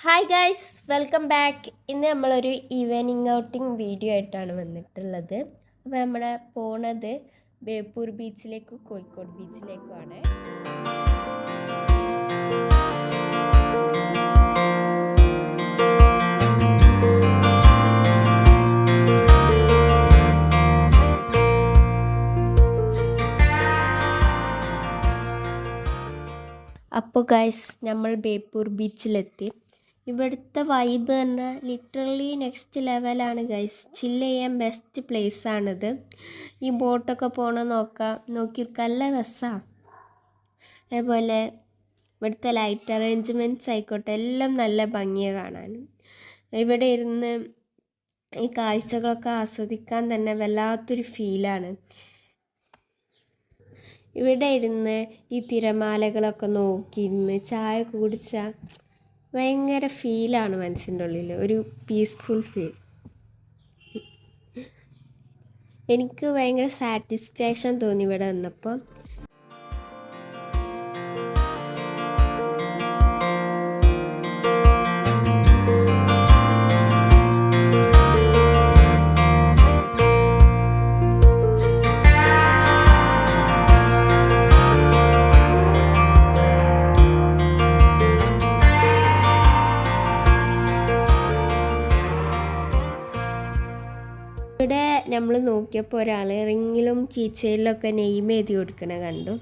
Hi guys, welcome back. ഇന്ന് നമ്മളൊരു evening outing video ആയിട്ടാണ് വന്നിട്ടുള്ളത്. അപ്പോൾ നമ്മൾ പോണത് ബേപ്പൂർ ബീച്ചിലേക്കും കോഴിക്കോട് ബീച്ചിലേക്കുമാണ്. അപ്പോൾ ഗൈസ്, നമ്മൾ ബേപ്പൂർ ബീച്ചിലെത്തി. ഇവിടുത്തെ വൈബ് പറഞ്ഞാൽ ലിറ്ററലി നെക്സ്റ്റ് ലെവലാണ് ഗൈസ്. ചില്ല് ചെയ്യാൻ ബെസ്റ്റ് പ്ലേസാണിത്. ഈ ബോട്ടൊക്കെ പോകണം നോക്കി നല്ല രസമാണ്. അതേപോലെ ഇവിടുത്തെ ലൈറ്റ് അറേഞ്ച്മെൻറ്റ്സ് ആയിക്കോട്ടെ, എല്ലാം നല്ല ഭംഗിയാണ് കാണാൻ. ഇവിടെ ഇരുന്ന് ഈ കാഴ്ചകളൊക്കെ ആസ്വദിക്കാൻ തന്നെ വല്ലാത്തൊരു ഫീലാണ്. ഇവിടെ ഇരുന്ന് ഈ തിരമാലകളൊക്കെ നോക്കിയിരുന്ന് ചായ കുടിച്ചാൽ ഭയങ്കര ഫീലാണ് മനസ്സിൻ്റെ ഉള്ളിൽ, ഒരു പീസ്ഫുൾ ഫീൽ. എനിക്ക് ഭയങ്കര സാറ്റിസ്ഫാക്ഷൻ തോന്നി ഇവിടെ വന്നപ്പോൾ. ഇവിടെ നമ്മൾ നോക്കിയപ്പോൾ ഒരാൾ റിങ്ങിലും കീച്ചയിലൊക്കെ നെയിം എഴുതി കൊടുക്കണ കണ്ടു.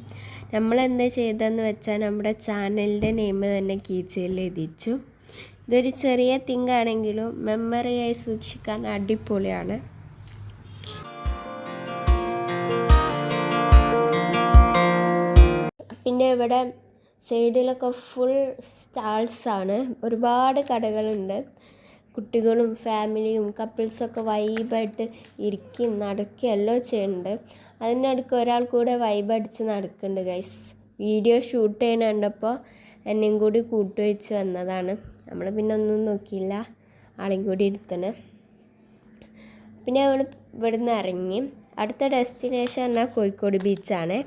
നമ്മളെന്താ ചെയ്തതെന്ന് വെച്ചാൽ നമ്മുടെ ചാനലിൻ്റെ നെയിം തന്നെ കീച്ചയിൽ എഴുതിച്ചു. ഇതൊരു ചെറിയ തിങ് ആണെങ്കിലും മെമ്മറിയായി സൂക്ഷിക്കാൻ അടിപൊളിയാണ്. പിന്നെ ഇവിടെ സൈഡിലൊക്കെ ഫുൾ സ്റ്റാൾസാണ്, ഒരുപാട് കടകളുണ്ട്. കുട്ടികളും ഫാമിലിയും കപ്പിൾസൊക്കെ വൈബായിട്ട് ഇരിക്കും നടക്കുകയും എല്ലാം ചെയ്യുന്നുണ്ട്. അതിനടുക്ക് ഒരാൾ കൂടെ വൈബടിച്ച് നടക്കുന്നുണ്ട് ഗൈസ്. വീഡിയോ ഷൂട്ട് ചെയ്യണ കണ്ടപ്പോൾ എന്നെയും കൂടി കൂട്ടുവെച്ച് വന്നതാണ്. നമ്മൾ പിന്നെ ഒന്നും നോക്കിയില്ല, ആളെയും കൂടി ഇരുത്തണേ. പിന്നെ നമ്മൾ ഇവിടുന്ന് ഇറങ്ങി. അടുത്ത ഡെസ്റ്റിനേഷൻ എന്നാൽ കോഴിക്കോട് ബീച്ചാണ്.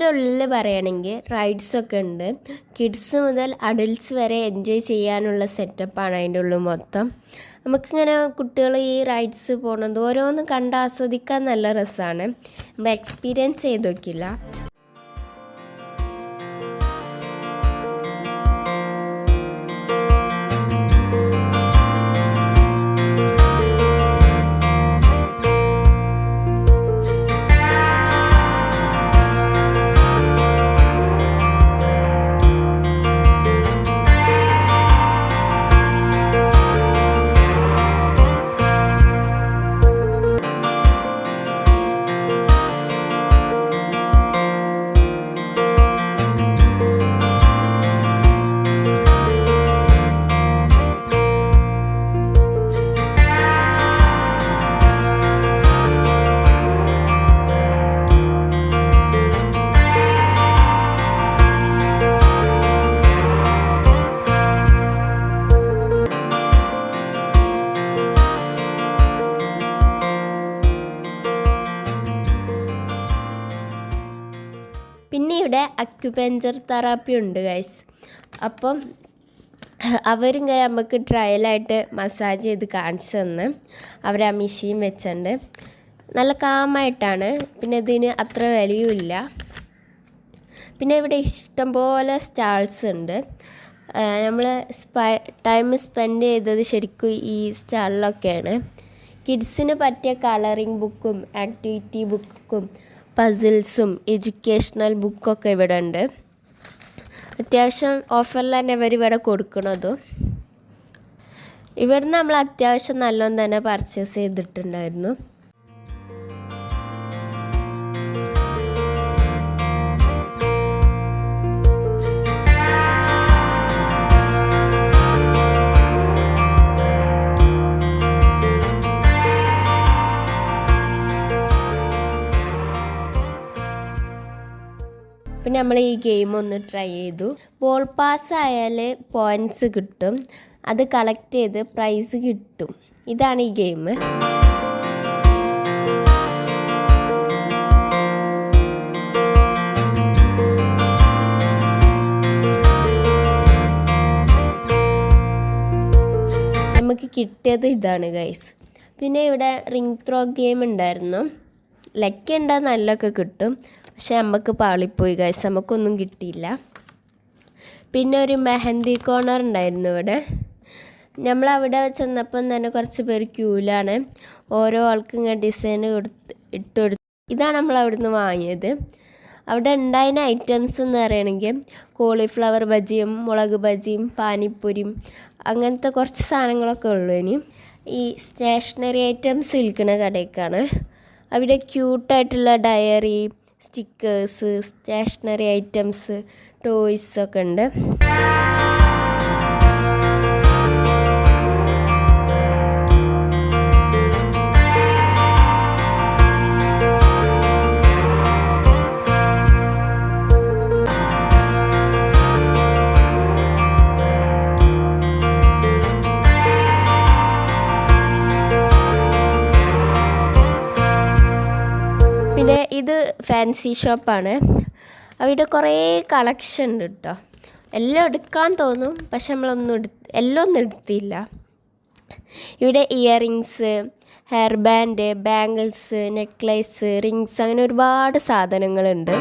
ഉള്ളിൽ പറയുകയാണെങ്കിൽ റൈഡ്സൊക്കെ ഉണ്ട്. കിഡ്സ് മുതൽ അഡൽട്ട്സ് വരെ എൻജോയ് ചെയ്യാനുള്ള സെറ്റപ്പാണ് അതിൻ്റെ ഉള്ളിൽ മൊത്തം. നമുക്കിങ്ങനെ കുട്ടികൾ ഈ റൈഡ്സ് പോകണത് ഓരോന്ന് കണ്ട് ആസ്വദിക്കാൻ നല്ല രസമാണ്. നമ്മൾ എക്സ്പീരിയൻസ് ചെയ്ത് നോക്കില്ല. പിന്നെ ഇവിടെ അക്യുപഞ്ചർ തെറാപ്പി ഉണ്ട് ഗൈസ്. അപ്പം അവരിങ്ങനെ നമുക്ക് ട്രയലായിട്ട് മസാജ് ചെയ്ത് കാണിച്ചു തന്ന് അവർ ആ മെഷീൻ വെച്ചിട്ടുണ്ട്. നല്ല കാമായിട്ടാണ്. പിന്നെ ഇതിന് അത്ര വിലയുമില്ല. പിന്നെ ഇവിടെ ഇഷ്ടംപോലെ സ്റ്റാൾസ് ഉണ്ട്. നമ്മൾ ടൈം സ്പെൻഡ് ചെയ്തത് ശരിക്കും ഈ സ്റ്റാളിലൊക്കെയാണ്. കിഡ്സിന് പറ്റിയ കളറിങ് ബുക്കും ആക്ടിവിറ്റി ബുക്കും പസിൽസും എഡ്യൂക്കേഷണൽ ബുക്കൊക്കെ ഇവിടെ ഉണ്ട്. അത്യാവശ്യം ഓഫറിൽ തന്നെ ഇവിടെ കൊടുക്കണതും. ഇവിടുന്ന് നമ്മൾ അത്യാവശ്യം നല്ലോണം തന്നെ പർച്ചേസ് ചെയ്തിട്ടുണ്ടായിരുന്നു. പിന്നെ നമ്മൾ ഈ ഗെയിം ഒന്ന് ട്രൈ ചെയ്തു. ബോൾ പാസ് ആയാൽ പോയിൻറ്റ്സ് കിട്ടും. അത് കളക്ട് ചെയ്ത് പ്രൈസ് കിട്ടും. ഇതാണ് ഈ ഗെയിം. കിട്ടിയത് ഇതാണ് ഗൈസ്. പിന്നെ ഇവിടെ റിംഗ് ത്രോ ഗെയിം ഉണ്ടായിരുന്നു. ലക്കി ഉണ്ടാൽ നല്ലൊക്കെ കിട്ടും, പക്ഷെ നമുക്ക് പാളിപ്പോയി ഗൈസ്, നമുക്കൊന്നും കിട്ടിയില്ല. പിന്നെ ഒരു മെഹന്തി കോർണർ ഉണ്ടായിരുന്നു ഇവിടെ. നമ്മളവിടെ ചെന്നപ്പം തന്നെ കുറച്ച് പേര് ക്യൂലാണ്. ഓരോ ആൾക്കും ഇങ്ങനെ ഡിസൈൻ ഇട്ടുകൊടുത്ത് ഇതാണ് നമ്മൾ അവിടുന്ന് വാങ്ങിയത്. അവിടെ ഉണ്ടായിരുന്ന ഐറ്റംസ് എന്ന് പറയുകയാണെങ്കിൽ കോളിഫ്ലവർ ബജിയും മുളക് ബജിയും പാനിപ്പൂരിയും അങ്ങനത്തെ കുറച്ച് സാധനങ്ങളൊക്കെ ഉള്ളൂ. ഇനി ഈ സ്റ്റേഷനറി ഐറ്റംസ് വിൽക്കുന്ന കടയ്ക്കാണ്. അവിടെ ക്യൂട്ടായിട്ടുള്ള ഡയറി, സ്റ്റിക്കേഴ്സ്, സ്റ്റേഷനറി ഐറ്റംസ്, ടോയ്സൊക്കെ ഉണ്ട്. പിന്നെ ഇത് ഫാൻസി ഷോപ്പാണ്. അവിടെ കുറേ കളക്ഷൻ ഉണ്ട് കേട്ടോ. എല്ലാം എടുക്കാൻ തോന്നും, പക്ഷെ എല്ലാം ഒന്നും എടുത്തില്ല. ഇവിടെ earrings, hair band, bangles, necklace, rings അങ്ങനെ ഒരുപാട് സാധനങ്ങളുണ്ട്.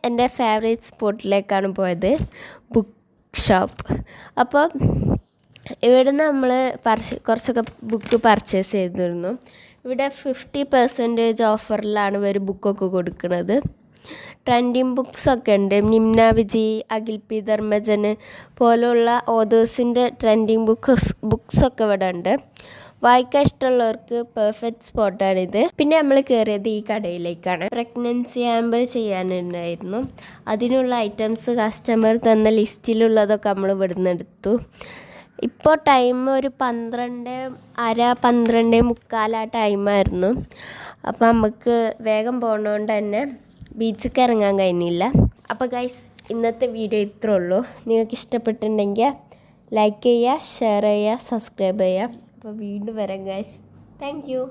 എൻ്റെ ഫേവറേറ്റ് സ്പോട്ടിലേക്കാണ് പോയത്, ബുക്ക് ഷോപ്പ്. അപ്പോൾ ഇവിടെ നമ്മൾ കുറച്ചൊക്കെ ബുക്ക് പർച്ചേസ് ചെയ്തിരുന്നു. ഇവിടെ 50% ഓഫറിലാണ് ഇവർ ബുക്കൊക്കെ കൊടുക്കുന്നത്. ട്രെൻഡിങ് ബുക്സൊക്കെ ഉണ്ട്. നിംന വിജയ്, അഖിൽ പി ധർമ്മജൻ പോലുള്ള ഓതേഴ്സിൻ്റെ ട്രെൻഡിങ് ബുക്സൊക്കെ ഇവിടെ ഉണ്ട്. വായിക്കാൻ ഇഷ്ടമുള്ളവർക്ക് പെർഫെക്റ്റ് സ്പോട്ടാണിത്. പിന്നെ നമ്മൾ കയറിയത് ഈ കടയിലേക്കാണ്. Pregnancy amber ചെയ്യാനുണ്ടായിരുന്നു. അതിനുള്ള ഐറ്റംസ് കസ്റ്റമർ തന്ന ലിസ്റ്റിലുള്ളതൊക്കെ നമ്മൾ ഇവിടുന്ന് എടുത്തു. ഇപ്പോൾ ടൈം ഒരു 12:30-12:45 ടൈമായിരുന്നു. അപ്പോൾ നമുക്ക് വേഗം പോകുന്നതുകൊണ്ട് തന്നെ ബീച്ചിലേക്ക് ഇറങ്ങാൻ കഴിഞ്ഞില്ല. അപ്പോൾ ഗൈസ്, ഇന്നത്തെ വീഡിയോ ഇത്രേ ഉള്ളൂ. നിങ്ങൾക്ക് ഇഷ്ടപ്പെട്ടിട്ടുണ്ടെങ്കിൽ ലൈക്ക് ചെയ്യുക, ഷെയർ ചെയ്യുക, സബ്സ്ക്രൈബ് ചെയ്യുക. അപ്പോൾ വീണ്ടും വരാം ഗൈസ്. Thank you.